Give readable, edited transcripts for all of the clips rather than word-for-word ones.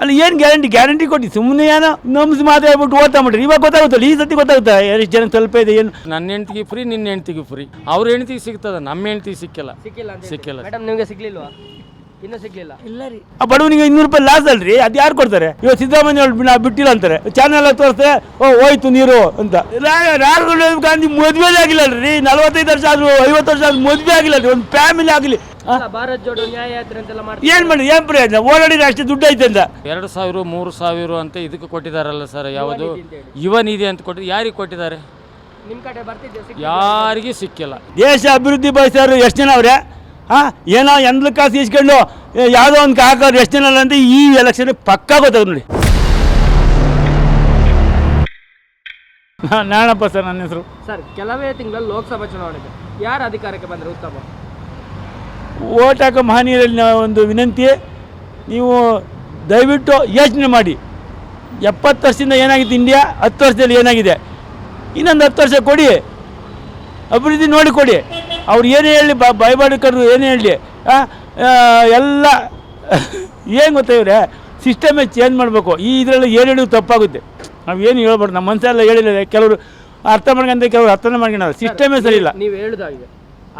ಅಲ್ಲಿ ಏನು ಗ್ಯಾರಂಟಿ ಕೊಟ್ಟು ಸುಮ್ಮನೆ ಏನೋ ನಮ್ಸ್ ಮಾತಾಡ್ಬಿಟ್ಟು ಓದ್ತಾ ಮಾಡ್ರಿ. ಇವಾಗ ಗೊತ್ತಾಗುತ್ತಲ್ಲ, ಈ ಸತಿ ಗೊತ್ತಾಗುತ್ತಾ ಎಷ್ಟು ಜನ ಸ್ವಲ್ಪ ಇದೆ ಏನು. ನನ್ನ ಹೆಂಡ್ತಿಗೆ ಫ್ರೀ, ನಿನ್ನ ಹೆಂಡ್ತಿಗೆ ಫ್ರೀ. ಅವ್ರ ಹೆಂಡ್ತಿಗೆ ಸಿಗ್ತದ, ನಮ್ಮ ಹೆಂಡ್ತಿಗೆ ಸಿಕ್ಕಿಲ್ಲ. ಮೇಡಮ್ ನಿಮಗೆ ಸಿಗ್ಲಿಲ್ವಾ? ಇನ್ನೂ ಸಿಗ್ಲಿಲ್ಲ? ಇಲ್ಲ ರೀ. ಆ ಬಡವನಿಗೆ 200 ರೂಪಾಯಿ ಲಾಸ್ ಅಲ್ರಿ, ಅದು ಯಾರು ಕೊಡ್ತಾರೆ? ಇವಾಗ ಸಿದ್ದರಾಮಯ್ಯ ಬಿಟ್ಟಿಲ್ಲ ಅಂತಾರೆ, ಚಾನೆಲ್ ತೋರಿಸ್ತಾರೆ, ಹೋಯ್ತು ನೀರು ಅಂತ. ರಾಹುಲ್ ಗಾಂಧಿ ಮದುವೆ ಆಗಿಲ್ಲ ಅಲ್ರಿ, 45 ವರ್ಷ ಆದ್ರು 50 ವರ್ಷ ಆದ್ರೂ ಮದುವೆ ಆಗಿಲ್ಲ ರೀ, ಒಂದು ಫ್ಯಾಮಿಲಿ ಆಗಲಿ. ಭಾರತ್ ಜೋಡೋ ನ್ಯಾಯ ಯಾತ್ರೆ ಅಂತೆಲ್ಲ ಏನ್ ಮಾಡಿ ಏನ್ ಪ್ರಯೋಜನ? ಓಡಾಡಿದ್ರೆ ಅಷ್ಟು ದುಡ್ಡು ಐತೆ ಅಂತ 2,000 3,000 ಅಂತ ಇದಕ್ಕೆ ಕೊಟ್ಟಿದಾರಲ್ಲ ಸರ್. ಯಾವುದು ಯುವ ನಿಧಿ ಅಂತ ಕೊಟ್ಟಿದ್ದು, ಯಾರಿಗೆ ಕೊಟ್ಟಿದ್ದಾರೆ? ನಿಮ್ಮ ಕಡೆ ಬರ್ತಿದ್ದೆ, ಯಾರಿಗೂ ಸಿಕ್ಕಿಲ್ಲ. ದೇಶ ಅಭಿವೃದ್ಧಿ ಬಯಸೋರು ಎಷ್ಟು ಜನ ಅವ್ರೆ? ಏನೋ ಎಂದ್ಲ ಕಾಸು ಇಸ್ಕೊಂಡು ಯಾವುದೋ ಒಂದು ಹಾಕೋರು ಎಷ್ಟು ಜನ ಅಂತ ಈ ಎಲೆಕ್ಷನ್ ಪಕ್ಕಾ ಗೊತ್ತಾಗ ನೋಡಿ. ನಾನಪ್ಪ ಸರ್, ನನ್ನ ಹೆಸರು. ಸರ್, ಕೆಲವೇ ತಿಂಗಳಲ್ಲಿ ಲೋಕಸಭಾ ಚುನಾವಣೆಗೆ ಯಾರು ಅಧಿಕಾರಕ್ಕೆ ಬಂದರೆ ಉತ್ತಮ? ಓಟ್ ಹಾಕೋ ಮಹನೀಯರಲ್ಲಿ ಒಂದು ವಿನಂತಿ, ನೀವು ದಯವಿಟ್ಟು ಯೋಚನೆ ಮಾಡಿ. 70 ವರ್ಷದಿಂದ ಏನಾಗಿತ್ತು ಇಂಡಿಯಾ, 10 ವರ್ಷದಲ್ಲಿ ಏನಾಗಿದೆ, ಇನ್ನೊಂದು 10 ವರ್ಷ ಕೊಡಿ, ಅಭಿವೃದ್ಧಿ ನೋಡಿ ಕೊಡಿ. ಅವ್ರು ಏನೇ ಹೇಳಿ ಭಯಬಾಡಿಕರು ಏನೇ ಹೇಳಿ ಎಲ್ಲ ಏನು ಗೊತ್ತಾಯಿವ್ರೆ, ಸಿಸ್ಟಮೇ ಚೇಂಜ್ ಮಾಡಬೇಕು. ಈ ಇದರಲ್ಲಿ ಏನು ಹೇಳಿದ್ರು ತಪ್ಪಾಗುತ್ತೆ. ನಾವು ಏನು ಹೇಳ್ಬಾರ್ದು, ನಮ್ಮ ಮನಸ್ಸೆಲ್ಲ ಹೇಳಿಲ್ಲ. ಕೆಲವರು ಅರ್ಥ ಮಾಡ್ಕೊಂತ, ಕೆಲವರು ಅರ್ಥನೇ ಮಾಡ್ಕೊಳ್ಳೋದು. ಸಿಸ್ಟಮೇ ಸರಿ ಇಲ್ಲ. ನೀವು ಹೇಳೋದಾಗಿದೆ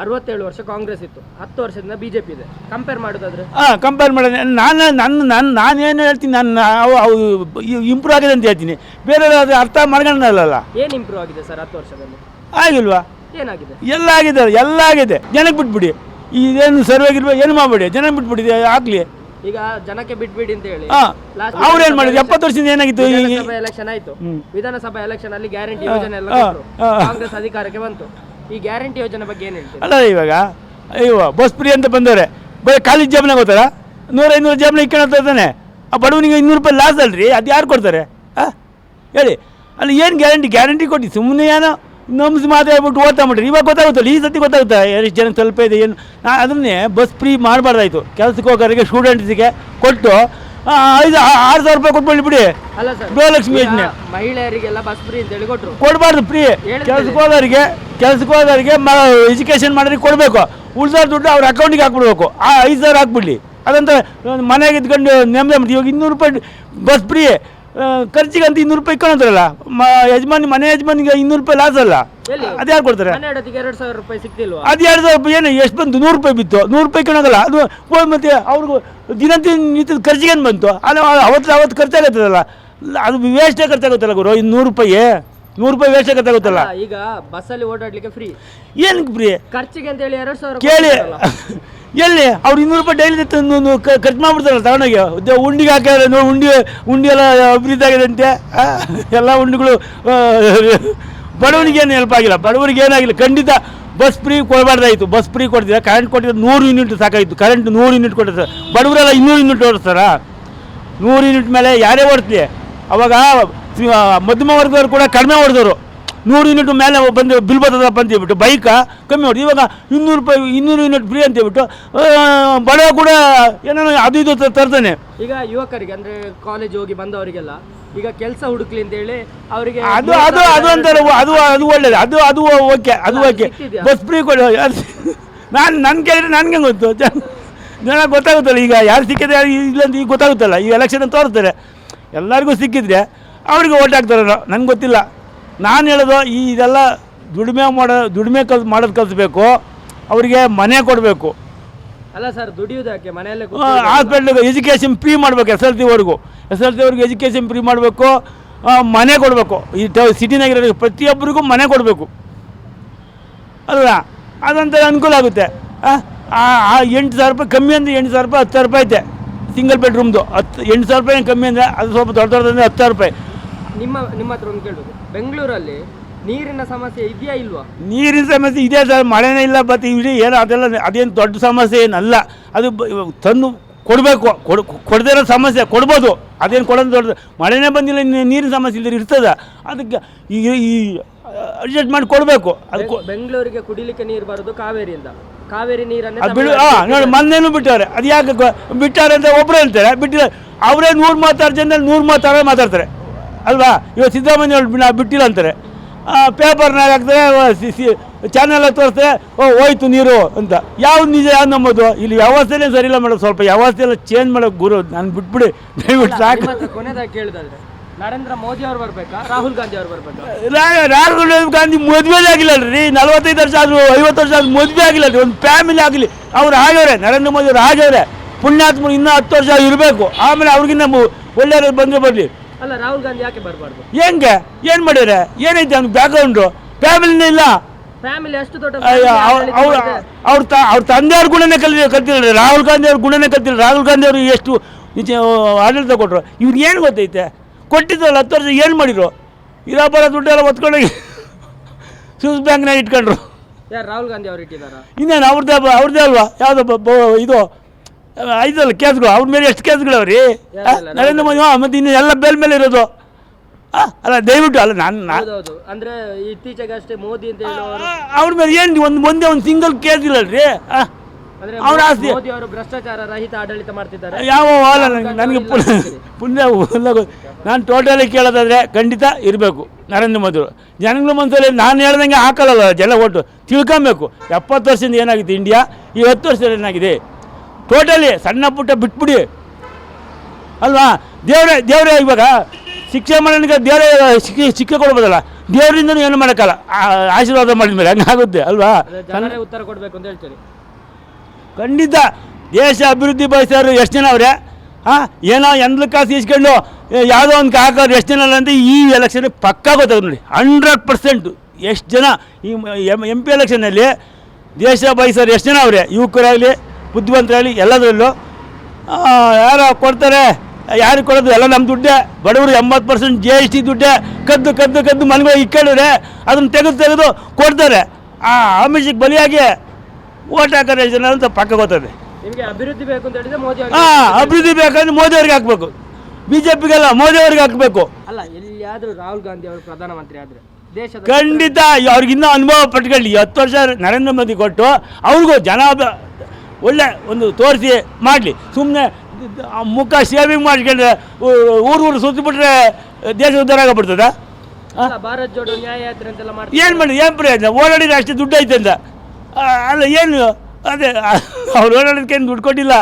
67 ವರ್ಷ ಕಾಂಗ್ರೆಸ್ ಇತ್ತು, 10 ವರ್ಷದಿಂದ ಬಿಜೆಪಿ ಇದೆ. ಕಂಪೇರ್ ಮಾಡೋದಾದ್ರೆ ಕಂಪೇರ್ ಮಾಡೋದು ನಾನೇನು ಹೇಳ್ತೀನಿ, ಅವು ಇಂಪ್ರೂವ್ ಆಗಿದೆ ಅಂತ ಹೇಳ್ತೀನಿ. ಬೇರೆ ಅದು ಅರ್ಥ ಮಾಡ್ಕೊಳ್ಳಲ್ಲ. ಏನು ಇಂಪ್ರೂವ್ ಆಗಿದೆ ಸರ್ 10 ವರ್ಷದಲ್ಲಿ? ಆಗಿಲ್ವಾ? ಏನಾಗಿದೆ? ಎಲ್ಲ ಆಗಿದೆ. ಜನಕ್ಕೆ ಬಿಟ್ಬಿಡಿ, ಇದೇನು ಸರ್ವೆ ಆಗಿರ್ಬೇಕು, ಏನು ಮಾಡಬೇಡಿ, ಜನಕ್ಕೆ ಬಿಟ್ಬಿಡಿ, ಆಗಲಿ. ಈಗ ಜನಕ್ಕೆ ಬಿಟ್ಬಿಡಿ ಅಂತ ಹೇಳಿ ಅವ್ರೇನು ಮಾಡಿದ್ರು? 70 ವರ್ಷದಿಂದ ಏನಾಗಿತ್ತು? ಎಲೆಕ್ಷನ್ ಆಯ್ತು, ವಿಧಾನಸಭಾ ಎಲೆಕ್ಷನ್ ಅಲ್ಲಿ ಗ್ಯಾರಂಟಿ ಯೋಜನೆ ಎಲ್ಲ ಕಾಂಗ್ರೆಸ್ ಅಧಿಕಾರಕ್ಕೆ ಬಂತು. ಈ ಗ್ಯಾರಂಟಿ ಯೋಜನೆ ಬಗ್ಗೆ ಏನು ಹೇಳ್ತೀವಿ? ಅಲ್ಲ, ಇವಾಗ ಬಸ್ ಫ್ರೀ ಅಂತ ಬಂದವ್ರೆ, ಬರೀ ಕಾಲೇಜ್ ಜಾಬ್ನಾಗ ಹೋಗ್ತಾರ, 100-500 ಜಾಬ್ನ ಇಟ್ಕೊಳ್ತಾನೆ. ಆ ಬಡವನಿಗೆ 200 ರೂಪಾಯಿ ಲಾಸ್ ಅಲ್ರಿ, ಅದು ಯಾರು ಕೊಡ್ತಾರೆ ಹೇಳಿ? ಅಲ್ಲಿ ಏನು ಗ್ಯಾರಂಟಿ ಕೊಟ್ಟು ಸುಮ್ಮನೆ ಏನೋ ನಮ್ಸ್ ಮಾತಾಡ್ಬಿಟ್ಟು ಓದ್ತಾ ಮಾಡ್ರಿ. ಇವಾಗ ಗೊತ್ತಾಗುತ್ತಲ್ಲ, ಈ ಸತಿ ಗೊತ್ತಾಗುತ್ತಾ ಎಷ್ಟು ಜನ ಸ್ವಲ್ಪ ಇದೆ ಏನು. ಅದನ್ನೇ ಬಸ್ ಫ್ರೀ ಮಾಡಬಾರ್ದಾಯ್ತು. ಕೆಲಸಕ್ಕೆ ಹೋಗೋರಿಗೆ ಸ್ಟೂಡೆಂಟ್ಸಿಗೆ ಕೊಟ್ಟು 6,000 ರೂಪಾಯಿ ಕೊಟ್ಬಿಡಿ ಬಿಡಿ. ಅಲ್ಲ ಸರ್, ಗೃಹಲಕ್ಷ್ಮಿ ಯೋಜನೆ ಮಹಿಳೆಯರಿಗೆಲ್ಲ ಬಸ್ ಫ್ರೀ ಅಂತ ಹೇಳಿ ಕೊಟ್ಟರು, ಕೊಡಬಾರ್ದು. ಫ್ರೀ ಕೆಲ್ಸಕ್ಕೆ ಹೋದವರಿಗೆ ಎಜುಕೇಷನ್ ಮಾಡೋರಿಗೆ ಕೊಡಬೇಕು. ಉಳಿದ ದುಡ್ಡು ಅವ್ರ ಅಕೌಂಟಿಗೆ ಹಾಕ್ಬಿಡ್ಬೇಕು. 5,000 ಹಾಕ್ಬಿಡ್ಲಿ. ಅದಂತ ಮನೆಗೆ ಇದ್ಕೊಂಡು ನೆಮ್ಮದಿ. ಇವಾಗ 200 ರೂಪಾಯಿ ಬಸ್ ಫ್ರೀ, ಖರ್ಚಿಗೆ ಅಂತ 200 ರೂಪಾಯಿ ಇಟ್ಕೊಂಡ್ರಲ್ಲ ಮನೆ ಯಜಮಾನಿಗೆ 200 ರೂಪಾಯಿ ಲಾಸ್ ಅಲ್ಲ, ಅದು ಯಾರು ಕೊಡ್ತಾರೆ? 2,000 ರೂಪಾಯಿ ಸಿಕ್ತಿಲ್ವಾ? ಅದು 2,000 ರೂಪಾಯಿ ಏನು ಎಷ್ಟು ಬಂತು? 100 ರೂಪಾಯಿ ಬಿತ್ತು. 100 ರೂಪಾಯಿ ಇಟ್ಕೊಳಗಲ್ಲ ಅದು. ಮತ್ತೆ ಅವ್ರಿಗೂ ದಿನನಿತ್ಯದ ಖರ್ಚಿಗೆ ಏನು ಬಂತು? ಅಲ್ಲ, ಅವತ್ತು ಖರ್ಚಾಗುತ್ತದಲ್ಲ, ಅದು ವೇಸ್ಟೇ ಖರ್ಚಾಗುತ್ತಲ್ಲ ಗುರು. 100 ರೂಪಾಯಿ ವೇಸ್ಟೇ ಖರ್ಚಾಗುತ್ತಲ್ಲ. ಈಗ ಬಸ್ಸಲ್ಲಿ ಓಡಾಡ್ಲಿಕ್ಕೆ ಫ್ರೀ, ಏನಕ್ಕೆ ಫ್ರೀ? ಖರ್ಚಿಗೆ ಅಂತ ಹೇಳಿ 2,000 ಕೇಳಿ. ಎಲ್ಲಿ ಅವ್ರು 200 ರೂಪಾಯಿ ಡೈಲಿ ಖರ್ಚು ಮಾಡ್ಬಿಡ್ತಾರಲ್ಲ ತಗೊಂಡೋಗಿ. ಉಂಡಿಗೆ ಹಾಕಿದ್ರೆ ಉಂಡಿ ಎಲ್ಲ ಅಭಿವೃದ್ಧಿ ಆಗಿದೆ ಅಂತೆ. ಎಲ್ಲ ಉಂಡಿಗಳು ಬಡವನಿಗೆ ಏನು ಹೆಲ್ಪ್ ಆಗಿಲ್ಲ, ಬಡವರಿಗೆ ಏನಾಗಿಲ್ಲ. ಖಂಡಿತ ಬಸ್ ಫ್ರೀ ಕೊಡಬಾರ್ದಾಯಿತು. ಬಸ್ ಫ್ರೀ ಕೊಡ್ತಿದ್ರೆ ಕರೆಂಟ್ ಕೊಟ್ಟಿದ್ರೆ 100 ಯೂನಿಟ್ ಸಾಕಾಯಿತು. ಕರೆಂಟ್ 100 ಯೂನಿಟ್ ಕೊಟ್ಟಿರ್ತಾರೆ. ಬಡವರೆಲ್ಲ 200 ಯೂನಿಟ್ ಓಡಿಸ್ತಾರ. 100 ಯೂನಿಟ್ ಮೇಲೆ ಯಾರೇ ಓಡಿಸ್ಲಿ. ಅವಾಗ ಮಧ್ಯಮ ವರ್ಗದವ್ರು ಕೂಡ ಕಡಿಮೆ ಹೊಡೆದವರು. 100 ಯೂನಿಟ್ ಮೇಲೆ ಬಂದು ಬಿಲ್ ಬರ್ತದಪ್ಪ ಅಂತ ಹೇಳ್ಬಿಟ್ಟು ಬೈಕ ಕಮ್ಮಿ ಹೊಡೆದು. ಇವಾಗ 200 ರೂಪಾಯಿ 200 ಯೂನಿಟ್ ಫ್ರೀ ಅಂತ ಹೇಳ್ಬಿಟ್ಟು ಬಡವ ಕೂಡ ಏನೋ ಅದು ಇದು ತರ್ತಾನೆ. ಈಗ ಯುವಕರಿಗೆ ಅಂದರೆ ಕಾಲೇಜ್ ಹೋಗಿ ಬಂದವರಿಗೆಲ್ಲ ಈಗ ಕೆಲಸ ಹುಡುಕ್ಲಿ ಅಂತ ಹೇಳಿ ಅವರಿಗೆ ಅದು ಅಂತಾರೆ. ಅದು ಒಳ್ಳೇದು. ಅದು ಓಕೆ. ಬಸ್ ಫ್ರೀ ಕೊಡಿ. ನನ್ನ ಕೇಳಿದ್ರೆ ನನಗೆ ಗೊತ್ತು, ಜನ ಗೊತ್ತಾಗುತ್ತಲ್ಲ. ಈಗ ಯಾರು ಸಿಕ್ಕಿದ್ರೆ ಇಲ್ಲ ಅಂತ ಈಗ ಗೊತ್ತಾಗುತ್ತಲ್ಲ. ಈ ಎಲೆಕ್ಷನ್ ತೋರಿಸ್ತಾರೆ, ಎಲ್ಲರಿಗೂ ಸಿಕ್ಕಿದ್ರೆ ಅವ್ರಿಗೆ ಓಟ್ ಹಾಕ್ತಾರೆ. ನನಗೆ ಗೊತ್ತಿಲ್ಲ. ನಾನು ಹೇಳೋದು ಇದೆಲ್ಲ ದುಡಿಮೆ ಮಾಡೋದು ಕಲಿಸ್ಬೇಕು. ಅವರಿಗೆ ಮನೆ ಕೊಡಬೇಕು. ಅಲ್ಲ ಸರ್, ದುಡಿಯೋದಕ್ಕೆ ಮನೆಯಲ್ಲೇ ಹಾಸ್ಪಿಟ್ಲಿಗೆ ಎಜುಕೇಷನ್ ಫ್ರೀ ಮಾಡಬೇಕು. SLC ಅವ್ರಿಗೂ ಎಜುಕೇಷನ್ ಫ್ರೀ ಮಾಡಬೇಕು. ಮನೆ ಕೊಡಬೇಕು. ಈ ಸಿಟಿನಾಗಿರೋ ಪ್ರತಿಯೊಬ್ಬರಿಗೂ ಮನೆ ಕೊಡಬೇಕು ಅಲ್ವಾ? ಅದಂತ ಅನುಕೂಲ ಆಗುತ್ತೆ. 8,000 ರೂಪಾಯಿ ಕಮ್ಮಿ ಅಂದರೆ 8,000 ರೂಪಾಯಿ 10,000 ರೂಪಾಯಿ ಐತೆ ಸಿಂಗಲ್ ಬೆಡ್ರೂಮ್ದು. 8,000 ರೂಪಾಯಿ ಕಮ್ಮಿ ಅಂದರೆ ಅದು ಸ್ವಲ್ಪ ದೊಡ್ಡದಂದರೆ 10,000 ರೂಪಾಯಿ. ನಿಮ್ಮ ಹತ್ರ ಒಂದು ಕೇಳೋದು, ಬೆಂಗಳೂರಲ್ಲಿ ನೀರಿನ ಸಮಸ್ಯೆ ಇದೆಯಾ ಇಲ್ವಾ? ನೀರಿನ ಸಮಸ್ಯೆ ಇದೆ ಸರ್. ಮಳೆನೇ ಇಲ್ಲ. ಬಟ್ ಇಡೀ ಏನು ಅದೇನು ದೊಡ್ಡ ಸಮಸ್ಯೆ ಏನಲ್ಲ. ಅದು ತಂದು ಕೊಡಬೇಕು. ಕೊಡದೇ ಇರೋ ಸಮಸ್ಯೆ ಕೊಡ್ಬೋದು. ಅದೇನು ಕೊಡೋದು ದೊಡ್ಡದು. ಮಳೆನೇ ಬಂದಿಲ್ಲ, ನೀರಿನ ಸಮಸ್ಯೆ ಇಲ್ಲದೆ ಇರ್ತದೆ. ಅದಕ್ಕೆ ಈ ಅಡ್ಜಸ್ಟ್ ಮಾಡಿ ಕೊಡಬೇಕು. ಅದು ಬೆಂಗಳೂರಿಗೆ ಕುಡಿಲಿಕ್ಕೆ ನೀರು ಬರೋದು ಕಾವೇರಿ ನೀರನ್ನೇ ನೋಡಿ ಮೊನ್ನೆನೂ ಬಿಟ್ಟವ್ರೆ. ಅದು ಯಾಕೆ ಬಿಟ್ಟಾರೆ ಅಂತ ಒಬ್ಬರು ಹೇಳ್ತಾರೆ. ಬಿಟ್ಟಿಲ್ಲ ಅವರೇ 136 ಜನ 136 ಮಾತಾಡ್ತಾರೆ ಅಲ್ವಾ? ಇವಾಗ ಸಿದ್ದರಾಮಯ್ಯ ಬಿಟ್ಟಿಲ್ಲ ಅಂತಾರೆ. ಪೇಪರ್ನಾಗ ಹಾಕ್ತಾರೆ ಚಾನೆಲ್ ತೋರಿಸ್ತಾರೆ, ಓ ಹೋಯ್ತು ನೀರು ಅಂತ. ಯಾವ್ದು ನಿಜ ಯಾವ್ದು ನಂಬೋದು? ಇಲ್ಲಿ ವ್ಯವಸ್ಥೆನೇ ಸರಿ ಇಲ್ಲ ಮೇಡಮ್. ಸ್ವಲ್ಪ ವ್ಯವಸ್ಥೆ ಎಲ್ಲ ಚೇಂಜ್ ಮಾಡೋಕೆ ಗುರು, ನಾನು ಬಿಟ್ಬಿಡಿ ದಯವಿಟ್ಟು ಸಾಕು. ಕೊನೆದಾಗಿ ಕೇಳಿದ್ರೆ ನರೇಂದ್ರ ಮೋದಿ ಅವ್ರು ಬರ್ಬೇಕಾ, ರಾಹುಲ್ ಗಾಂಧಿ ಅವ್ರು ಬರ್ಬೇಕಾ? ರಾಹುಲ್ ಗಾಂಧಿ ಮದುವೆ ಆಗಿಲ್ಲ ರೀ, 45 ವರ್ಷ ಆದ್ರು 50 ವರ್ಷ ಆದ್ರೂ ಮದುವೆ ಆಗಿಲ್ಲ ರೀ, ಒಂದು ಫ್ಯಾಮಿಲಿ ಆಗಲಿ. ಅವ್ರು ಆಗ್ಯವ್ರೆ, ನರೇಂದ್ರ ಮೋದಿ ಅವ್ರು ಆಗ್ಯವ್ರೆ, ಪುಣ್ಯಾತ್ಮರು ಇನ್ನೂ 10 ವರ್ಷ ಇರಬೇಕು, ಆಮೇಲೆ ಅವ್ರಿಗಿನ್ನ ಒಳ್ಳೆಯವ್ರು ಬಂದರೆ ಬರಲಿ. ಅಲ್ಲ, ರಾಹುಲ್ ಗಾಂಧಿ ಯಾಕೆ ಬರಬಾರ್ದು? ಹೆಂಗೆ ಏನು ಮಾಡ್ಯಾರೆ, ಏನೈತೆ ಅವ್ನ ಬ್ಯಾಕ್ಗ್ರೌಂಡು? ಫ್ಯಾಮಿಲಿನೇ ಇಲ್ಲ. ಫ್ಯಾಮಿಲಿ ಅಷ್ಟು ದೊಡ್ಡ ಅವ್ರ ತಂದೆಯವ್ರ ಗುಣನೇ ಕಲ್ತಿಲ್ಲ. ರಾಹುಲ್ ಗಾಂಧಿ ಅವ್ರ ಗುಣನೇ ಕಲ್ತಿಲ್ಲ. ರಾಹುಲ್ ಗಾಂಧಿ ಅವರು ಎಷ್ಟು ಆಡಳಿತ ಕೊಟ್ಟರು, ಇವ್ರಿಗೆ ಏನು ಗೊತ್ತೈತೆ? ಕೊಟ್ಟಿದ್ರಲ್ಲ 10 ವರ್ಷ ಏನು ಮಾಡಿದ್ರು? ಇರೋ ಬರೋ ದುಡ್ಡೆಲ್ಲ ಒತ್ಕೊಂಡೋಗಿ ಸ್ವಿಸ್ ಬ್ಯಾಂಕ್ನಾಗ ಇಟ್ಕೊಂಡ್ರು. ಯಾರು ರಾಹುಲ್ ಗಾಂಧಿ ಅವ್ರು ಇಟ್ಟಿದ್ದಾರಾ? ಇನ್ನೇನು ಅವ್ರದ್ದೇ ಅಲ್ವಾ? ಯಾವುದೋ ಇದು ಐದಲ್ಲ ಕೇಸ್ಗಳು, ಅವ್ರ ಮೇಲೆ ಎಷ್ಟು ಕೇಸ್ಗಳವ್ರಿ? ನರೇಂದ್ರ ಮೋದಿ ಮತ್ತು ಇನ್ನು ಎಲ್ಲ ಮೇಲೆ ಇರೋದು. ಅಲ್ಲ ದಯವಿಟ್ಟು ಅಲ್ಲ ನಾನು ಅಂದ್ರೆ ಇತ್ತೀಚೆಗೆ ಅಷ್ಟೇ ಮೋದಿ ಅಂತ ಹೇಳೋರು ಅವ್ರ ಮೇಲೆ ಏನು ಮುಂದೆ ಒಂದು ಸಿಂಗಲ್ ಕೇಸ್ ಇಲ್ಲ ರೀ. ಅವ್ರ ಆಸ್ತಿ ಮೋದಿ ಅವರು ಭ್ರಷ್ಟಾಚಾರ ರಹಿತ ಆಡಳಿತ ಮಾಡ್ತಿದ್ದಾರೆ. ಯಾವ ಅಲ್ಲ ನನಗೆ ಪುಣ್ಯ ನಾನು ಟೋಟಲಿ ಕೇಳೋದಾದರೆ ಖಂಡಿತ ಇರಬೇಕು ನರೇಂದ್ರ ಮೋದಿ. ಜನಗಳ ಮನಸ್ಸಲ್ಲಿ ನಾನು ಹೇಳ್ದಂಗೆ ಹಾಕಲ್ಲ ಜನ ಓಟು. ತಿಳ್ಕೊಬೇಕು 70 ವರ್ಷದಿಂದ ಏನಾಗಿದೆ ಇಂಡಿಯಾ, ಈ 10 ವರ್ಷದಲ್ಲಿ ಏನಾಗಿದೆ. ಟೋಟಲಿ ಸಣ್ಣ ಪುಟ್ಟ ಬಿಟ್ಬಿಡಿ ಅಲ್ವಾ. ದೇವರೇ ಇವಾಗ ಶಿಕ್ಷೆ ಮಾಡೋನಿಗೆ ದೇವರೇ ಶಿಕ್ಷೆ ಕೊಡ್ಬೋದಲ್ಲ, ದೇವರಿಂದನೂ ಏನು ಮಾಡೋಕ್ಕಲ್ಲ. ಆಶೀರ್ವಾದ ಮಾಡಿದ್ಮೇಲೆ ಹಂಗಾಗುತ್ತೆ ಅಲ್ವಾ. ಜನರೇ ಉತ್ತರ ಕೊಡಬೇಕು ಅಂತ ಹೇಳ್ತೀರಿ. ಖಂಡಿತ ದೇಶ ಅಭಿವೃದ್ಧಿ ಬಯಸೋರು ಎಷ್ಟು ಜನ ಅವರೇ? ಏನೋ ಎಂದ್ಲ ಕಾಸು ಇಸ್ಕೊಂಡು ಯಾವುದೋ ಒಂದು ಹಾಕೋರು ಎಷ್ಟು ಜನ ಅಂತ ಈ ಎಲೆಕ್ಷನ್ ಪಕ್ಕಾ ಗೊತ್ತಾಗುತ್ತೆ ನೋಡಿ. 100% ಎಷ್ಟು ಜನ ಈ MP ಎಲೆಕ್ಷನಲ್ಲಿ ದೇಶ ಬಯಸೋರು ಎಷ್ಟು ಜನ ಅವರೇ? ಯುವಕರಾಗಲಿ ಬುದ್ಧಿವಂತರಾಗಲಿ ಎಲ್ಲದರಲ್ಲೂ ಯಾರು ಕೊಡ್ತಾರೆ, ಯಾರಿಗೆ ಕೊಡೋದು ಎಲ್ಲ ನಮ್ಮ ದುಡ್ಡೇ. ಬಡವರು 80% GST ದುಡ್ಡೇ. ಕದ್ದು ಮನೆಗೆ ಇಕ್ಕೊಂಡಿದ್ರೆ ಅದನ್ನು ತೆಗೆದು ಕೊಡ್ತಾರೆ. ಆ ಆಮಿಷಕ್ಕೆ ಬಲಿಯಾಗಿ ಓಟ್ ಹಾಕೋರು ಜನ ಅಂತ ಪಕ್ಕ ಗೊತ್ತದೆ. ನಿಮಗೆ ಅಭಿವೃದ್ಧಿ ಬೇಕು ಅಂತ ಹೇಳಿದ್ರೆ ಮೋದಿ ಅಭಿವೃದ್ಧಿ ಬೇಕಂದ್ರೆ ಮೋದಿ ಅವ್ರಿಗೆ ಹಾಕಬೇಕು, BJPಗೆಲ್ಲ ಮೋದಿ ಅವ್ರಿಗೆ ಹಾಕಬೇಕು. ಅಲ್ಲ, ಎಲ್ಲಿಯಾದರೂ ರಾಹುಲ್ ಗಾಂಧಿ ಅವರು ಪ್ರಧಾನಮಂತ್ರಿ ಆದರೆ ದೇಶದ ಖಂಡಿತ ಅವ್ರಿಗಿನ್ನೂ ಅನುಭವ ಪಟ್ಕೊಳ್ಳಿ. 10 ವರ್ಷ ನರೇಂದ್ರ ಮೋದಿ ಕೊಟ್ಟು ಅವ್ರಿಗೂ ಜನ ಒಳ್ಳೆ ಒಂದು ತೋರಿಸಿ ಮಾಡಲಿ. ಸುಮ್ಮನೆ ಮುಖ ಶೇವಿಂಗ್ ಮಾಡ್ಕೊಂಡ್ರೆ ಊರು ಸುತ್ತಿಬಿಟ್ರೆ ದೇಶ ಉದ್ಧಾರ ಆಗಬಿಡ್ತದ? ಭಾರತ್ ಜೋಡೋ ನ್ಯಾಯ ಯಾತ್ರೆ ಅಂತೆಲ್ಲ ಏನು ಮಾಡಿ ಏನು ಪ್ರಯೋಜನ? ಓಡಾಡಿದ್ರೆ ಅಷ್ಟೇ ದುಡ್ಡು ಐತೆ ಅಂತ ಅಲ್ಲ. ಏನು ಅದೇ ಅವ್ರು ಓಡಾಡೋದಕ್ಕೇನು ದುಡ್ಡು ಕೊಟ್ಟಿಲ್ಲ,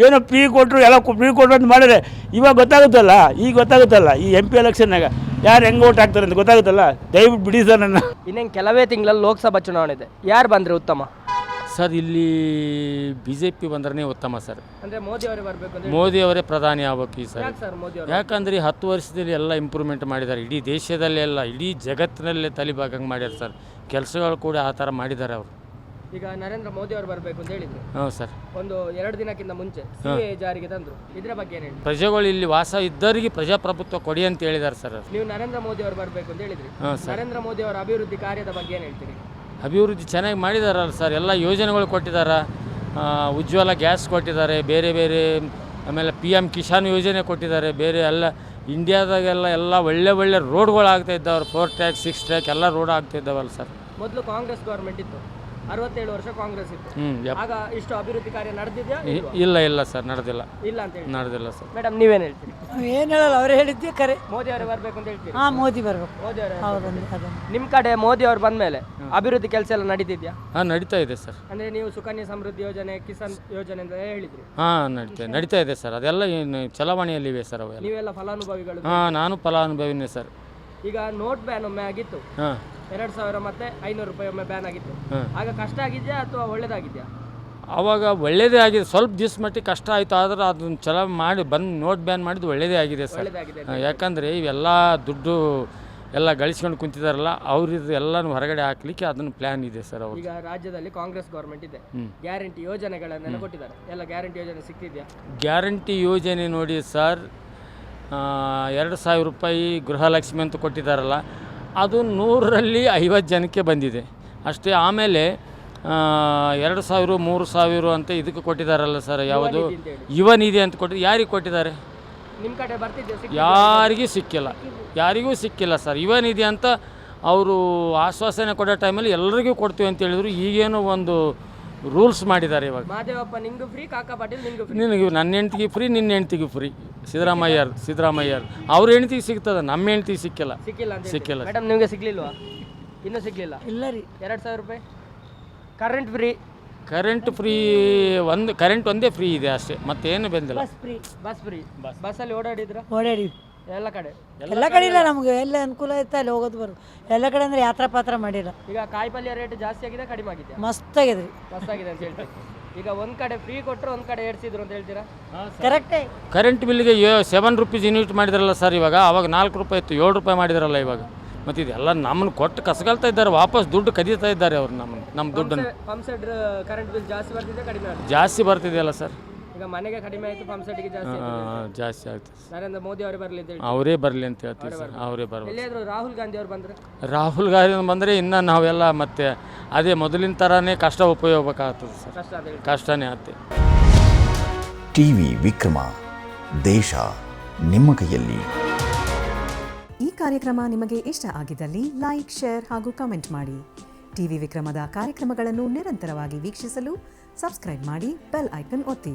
ಏನೋ ಫ್ರೀ ಕೊಟ್ಟರು, ಎಲ್ಲ ಫ್ರೀ ಕೊಟ್ಟರು ಅಂತ ಮಾಡಿದ್ರೆ ಇವಾಗ ಗೊತ್ತಾಗುತ್ತಲ್ಲ. ಈಗ ಗೊತ್ತಾಗುತ್ತಲ್ಲ ಈ MP ಎಲೆಕ್ಷನ್ನಾಗ ಯಾರು ಹೆಂಗೆ ಓಟ್ ಹಾಕ್ತಾರೆ ಅಂತ ಗೊತ್ತಾಗುತ್ತಲ್ಲ. ದಯವಿಟ್ಟು ಬಿಡಿ ಸರ್. ನನ್ನ ಇನ್ನೇನು ಕೆಲವೇ ತಿಂಗಳಲ್ಲಿ ಲೋಕಸಭಾ ಚುನಾವಣೆ ಇದೆ. ಯಾರು ಬಂದರೆ ಉತ್ತಮ ಸರ್? ಇಲ್ಲಿ BJP ಬಂದ್ರೆ ಉತ್ತಮ ಸರ್. ಅಂದರೆ ಮೋದಿ ಅವರೇ ಬರಬೇಕು, ಮೋದಿ ಅವರೇ ಪ್ರಧಾನಿ ಆಗ್ಬೇಕು ಈ ಸರ್. ಮೋದಿ ಅವರು ಯಾಕಂದರೆ 10 ವರ್ಷದಲ್ಲಿ ಎಲ್ಲ ಇಂಪ್ರೂವ್ಮೆಂಟ್ ಮಾಡಿದ್ದಾರೆ. ಇಡೀ ದೇಶದಲ್ಲೆಲ್ಲ ಇಡೀ ಜಗತ್ತಿನಲ್ಲೇ ತಲೆಬಾಗಂಗೆ ಮಾಡ್ಯಾರ ಸರ್. ಕೆಲಸಗಳು ಕೂಡ ಆ ಥರ ಮಾಡಿದ್ದಾರೆ ಅವರು. ಈಗ ನರೇಂದ್ರ ಮೋದಿ ಅವರು ಬರಬೇಕು ಅಂತ ಹೇಳಿದ್ರು. ಹ್ಞೂ ಸರ್. ಒಂದು 2 ದಿನಕ್ಕಿಂತ ಮುಂಚೆ CA ಜಾರಿಗೆ ತಂದರು. ಇದರ ಬಗ್ಗೆ ಏನು ಹೇಳಿ? ಪ್ರಜೆಗಳು ಇಲ್ಲಿ ವಾಸ ಇದ್ದವರಿಗೆ ಪ್ರಜಾಪ್ರಭುತ್ವ ಕೊಡಿ ಅಂತ ಹೇಳಿದ್ದಾರೆ ಸರ್. ನೀವು ನರೇಂದ್ರ ಮೋದಿ ಅವರು ಬರಬೇಕು ಅಂತ ಹೇಳಿದ್ರಿ. ನರೇಂದ್ರ ಮೋದಿ ಅವರ ಅಭಿವೃದ್ಧಿ ಕಾರ್ಯದ ಬಗ್ಗೆ ಏನು ಹೇಳ್ತೀರಿ? ಅಭಿವೃದ್ಧಿ ಚೆನ್ನಾಗಿ ಮಾಡಿದಾರಲ್ಲ ಸರ್. ಎಲ್ಲ ಯೋಜನೆಗಳು ಕೊಟ್ಟಿದ್ದಾರೆ. ಉಜ್ವಲ ಗ್ಯಾಸ್ ಕೊಟ್ಟಿದ್ದಾರೆ, ಬೇರೆ ಆಮೇಲೆ PM ಕಿಸಾನ್ ಯೋಜನೆ ಕೊಟ್ಟಿದ್ದಾರೆ. ಬೇರೆ ಎಲ್ಲ ಇಂಡಿಯಾದಾಗೆಲ್ಲ ಒಳ್ಳೆ ರೋಡ್ಗಳು ಆಗ್ತಾ ಇದ್ದಾವೆ. 4 ಟ್ರ್ಯಾಕ್ 6 ಟ್ರ್ಯಾಕ್ ಎಲ್ಲ ರೋಡ್ ಆಗ್ತಾ ಇದ್ದಾವಲ್ಲ ಸರ್. ಮೊದಲು ಕಾಂಗ್ರೆಸ್ ಗೌರ್ಮೆಂಟ್ ಇತ್ತು, 67 ವರ್ಷ ಕಾಂಗ್ರೆಸ್ ಇತ್ತು. ಆಗ ಇಷ್ಟು ಅಭಿವೃದ್ಧಿ ಕಾರ್ಯ ನಡೆದಿದೆಯಾ? ಇಲ್ಲ ಸರ್, ನಡೆದಿಲ್ಲ. ಇಲ್ಲ ಅಂತ ಹೇಳಿ ನಡೆದಿಲ್ಲ ಸರ್. ಮೇಡಮ್ ನೀವೇನು ಹೇಳ್ತೀರಿ? ಏನು ಹೇಳಲ್ಲ, ಅವರೇ ಹೇಳಿದ್ದೆ ಕರೆ. ಮೋದಿ ಅವರೇ ಬರಬೇಕು ಅಂತ ಹೇಳ್ತೀರಿ? ಮೋದಿ ಬರಬೇಕು. ಮೋದಿ ಅವರೇ. ಹೌದು. ನಿಮ್ಮ ಕಡೆ ಮೋದಿ ಅವರು ಬಂದ ಮೇಲೆ ಅಭಿವೃದ್ಧಿ ಕೆಲಸ ಎಲ್ಲ ನಡೀತಿದ್ಯಾ? ನಡೀತಾ ಇದೆ ಸರ್. ಅಂದ್ರೆ ನೀವು ಸುಕನ್ಯಾ ಸಮೃದ್ಧಿ ಯೋಜನೆ, ಕಿಸಾನ್ ಯೋಜನೆ ಅಂತ ಹೇಳಿದ್ರಿ. ನಡೀತಾ ಇದೆ ಸರ್. ಅದೆಲ್ಲ ಏನು ಚಲಾವಣೆಯಲ್ಲಿವೆ ಸರ್ ಅವೆಲ್ಲ. ನೀವೆಲ್ಲ ಫಲಾನುಭವಿಗಳು? ನಾನು ಫಲಾನುಭವಿನೇ ಸರ್. ಈಗ ನೋಟ್ ಬ್ಯಾನ್ ಒಮ್ಮೆ ಆಗಿತ್ತು, 2000 ಮತ್ತೆ 500 ರೂಪಾಯಿ ಒಮ್ಮೆ ಬ್ಯಾನ್ ಆಗಿತ್ತು. ಆಗ ಕಷ್ಟ ಆಗಿದೆಯಾ ಅಥವಾ ಒಳ್ಳೇದಾಗಿದೆಯಾ? ಆವಾಗ ಒಳ್ಳೇದೇ ಆಗಿದೆ. ಸ್ವಲ್ಪ ದಿವಸ ಮಟ್ಟಿಗೆ ಕಷ್ಟ ಆಯಿತು, ಆದರೆ ಅದನ್ನು ಚಲೋ ಮಾಡಿ ನೋಟ್ ಬ್ಯಾನ್ ಮಾಡಿದ್ದು ಒಳ್ಳೇದೇ ಆಗಿದೆ ಸರ್. ಯಾಕಂದರೆ ಇವೆಲ್ಲ ದುಡ್ಡು ಎಲ್ಲ ಗಳಿಸ್ಕೊಂಡು ಕುಂತಿದಾರಲ್ಲ, ಅವ್ರದ್ದು ಎಲ್ಲನೂ ಹೊರಗಡೆ ಹಾಕ್ಲಿಕ್ಕೆ ಅದನ್ನು ಪ್ಲ್ಯಾನ್ ಇದೆ ಸರ್. ಅವರು ಈಗ ರಾಜ್ಯದಲ್ಲಿ ಕಾಂಗ್ರೆಸ್ ಗೌರ್ಮೆಂಟ್ ಇದೆ, ಗ್ಯಾರಂಟಿ ಯೋಜನೆಗಳನ್ನೆಲ್ಲ ಕೊಟ್ಟಿದ್ದಾರೆ. ಎಲ್ಲ ಗ್ಯಾರಂಟಿ ಯೋಜನೆ ಸಿಕ್ತಿದೆಯಾ? ಗ್ಯಾರಂಟಿ ಯೋಜನೆ ನೋಡಿ ಸರ್, 2000 ರೂಪಾಯಿ ಗೃಹಲಕ್ಷ್ಮಿ ಅಂತ ಕೊಟ್ಟಿದ್ದಾರಲ್ಲ, ಅದು 100ರಲ್ಲಿ 50 ಜನಕ್ಕೆ ಬಂದಿದೆ ಅಷ್ಟೇ. ಆಮೇಲೆ 2000 3000 ಅಂತ ಇದಕ್ಕೆ ಕೊಟ್ಟಿದ್ದಾರಲ್ಲ ಸರ್. ಯಾವುದು ಯುವ ನಿಧಿ ಅಂತ ಯಾರಿಗೆ ಕೊಟ್ಟಿದ್ದಾರೆ? ನಿಮ್ಮ ಕಡೆ ಬರ್ತಿದ್ದೆ? ಯಾರಿಗೂ ಸಿಕ್ಕಿಲ್ಲ ಸರ್. ಯುವ ನಿಧಿ ಅಂತ ಅವರು ಆಶ್ವಾಸನೆ ಕೊಡೋ ಟೈಮಲ್ಲಿ ಎಲ್ಲರಿಗೂ ಕೊಡ್ತೀವಿ ಅಂತ ಹೇಳಿದ್ರು. ಈಗೇನೋ ಒಂದು ರೂಲ್ಸ್ ಮಾಡಿದ್ದಾರೆ ಇವಾಗ. ಮಾದೇವಪ್ಪ ನಿಂಗೂ ಫ್ರೀ, ಕಾಕಾ ಪಾಟೀಲ್ ನಿಂಗೂ ಫ್ರೀ. ನಿನಗೆ ನನ್ನ ಹೆಂಡ್ತಿಗೆ ಫ್ರೀ, ನಿನ್ನ ಹೆಂಡ್ತಿಗೆ ಫ್ರೀ. ಸಿದ್ದರಾಮಯ್ಯ ಅವ್ರ ಹೆಂಡ್ತಿಗೆ ಸಿಗ್ತದೆ, ನಮ್ಮ ಹೆಂಡ್ತಿಗೆ ಸಿಕ್ಕಿಲ್ಲ. ಮೇಡಮ್ ನಿಮಗೆ ಸಿಗ್ಲಿಲ್ವಾ? ಇನ್ನೂ ಸಿಗ್ಲಿಲ್ಲ. ಇಲ್ಲ ರೀ. 2000 ರೂಪಾಯಿ current free. Current free current ಒಂದೇ ಫ್ರೀ ಇದೆ ಅಷ್ಟೇ, ಮತ್ತೇನು ಬಂದಿಲ್ಲ. Bus free. Bus free. ಬಸ್ಸಲ್ಲಿ ಓಡಾಡಿದ್ರ ಓಡಾಡಿ ಎಲ್ಲ ಕಡೆ? ಎಲ್ಲ ಕಡೆ ಇಲ್ಲ, ನಮ್ಗೆ ಎಲ್ಲ ಅನುಕೂಲ ಐತೆ ಅಲ್ಲಿ ಹೋಗೋದು ಬರೋದು. ಎಲ್ಲ ಕಡೆ ಅಂದ್ರೆ ಯಾತ್ರಾ ಪಾತ್ರ ಮಾಡಿಲ್ಲ. ಈಗ ಕಾಯಿ ಪಲ್ಯ ರೇಟ್ ಜಾಸ್ತಿ ಆಗಿದೆ ಕಡಿಮೆ ಆಗಿದೆ? ಮಸ್ತ್ ಆಗಿದೆ ರೀ. ಮಸ್ತ್ ಆಗಿದೆ ಅಂತ ಹೇಳ್ತೀವಿ. ಈಗ ಒಂದ್ ಕಡೆ ಫ್ರೀ ಕೊಟ್ಟರು ಒಂದ್ ಕಡೆ ಏರ್ಸಿದ್ರು ಅಂತ ಹೇಳ್ತೀರಾ? ಕರೆಕ್ಟೇ. ಕರೆಂಟ್ ಬಿಲ್ಗೆ 7 ರೂಪೀಸ್ ಯೂನಿಟ್ ಮಾಡಿದ್ರಲ್ಲ ಸರ್, ಇವಾಗ ಅವಾಗ 4 ರೂಪಾಯಿ ಇತ್ತು, 7 ರೂಪಾಯಿ ಮಾಡಿದ್ರಲ್ಲ ಇವಾಗ. ಮತ್ತು ಇದೆಲ್ಲ ನಮ್ಮನ್ನು ಕೊಟ್ಟು ಕಸಗಲ್ತಾ ಇದ್ದಾರೆ, ವಾಪಸ್ ದುಡ್ಡು ಕದೀತಾ ಇದ್ದಾರೆ ಅವ್ರು ನಮ್ಮ ದುಡ್ಡನ್ನು. ಪಂಪ್ ಸೆಟ್ ಕರೆಂಟ್ ಬಿಲ್ ಜಾಸ್ತಿ ಬರ್ತಿದೆ ಕಡಿಮೆ ಆಗ್ತದೆ? ಜಾಸ್ತಿ ಬರ್ತಿದೆಯಲ್ಲ ಸರ್. ಈಗ ಮನೆಗೆ ಕಡಿಮೆ ಆಯಿತು, ಪಂಪ್ ಸೆಟ್ಗೆ ಜಾಸ್ತಿ ಆಯ್ತು. ಜಾಸ್ತಿ ಆಗ್ತದೆ. ನರೇಂದ್ರ ಮೋದಿ ಅವರೇ ಬರಲಿ ಅಂತ ಹೇಳಿ ಅವರೇ ಬರಲಿ ಅಂತ ಹೇಳ್ತೀವಿ ಸರ್, ಅವರೇ ಬರಲಿ. ಎಲ್ಲಿಯಾದರೂ ರಾಹುಲ್ ಗಾಂಧಿ ಅವ್ರು ಬಂದರೆ? ರಾಹುಲ್ ಗಾಂಧಿ ಬಂದರೆ ಇನ್ನು ನಾವೆಲ್ಲ ಮತ್ತೆ ಅದೇ ಮೊದಲಿನ ಥರನೇ ಕಷ್ಟ ಉಪಯೋಗಬೇಕಾಗ್ತದೆ ಸರ್, ಕಷ್ಟ ಅಂತ ಹೇಳಿ. ಕಷ್ಟನೇ ಆಗ್ತದೆ. ಟಿವಿ ವಿಕ್ರಮ, ದೇಶ ನಿಮ್ಮ ಕೈಯಲ್ಲಿ. ಈ ಕಾರ್ಯಕ್ರಮ ನಿಮಗೆ ಇಷ್ಟ ಆಗಿದ್ದಲ್ಲಿ ಲೈಕ್, ಶೇರ್ ಹಾಗೂ ಕಮೆಂಟ್ ಮಾಡಿ. ಟಿವಿ ವಿಕ್ರಮದ ಕಾರ್ಯಕ್ರಮಗಳನ್ನು ನಿರಂತರವಾಗಿ ವೀಕ್ಷಿಸಲು ಸಬ್ಸ್ಕ್ರೈಬ್ ಮಾಡಿ, ಬೆಲ್ ಐಕನ್ ಒತ್ತಿ.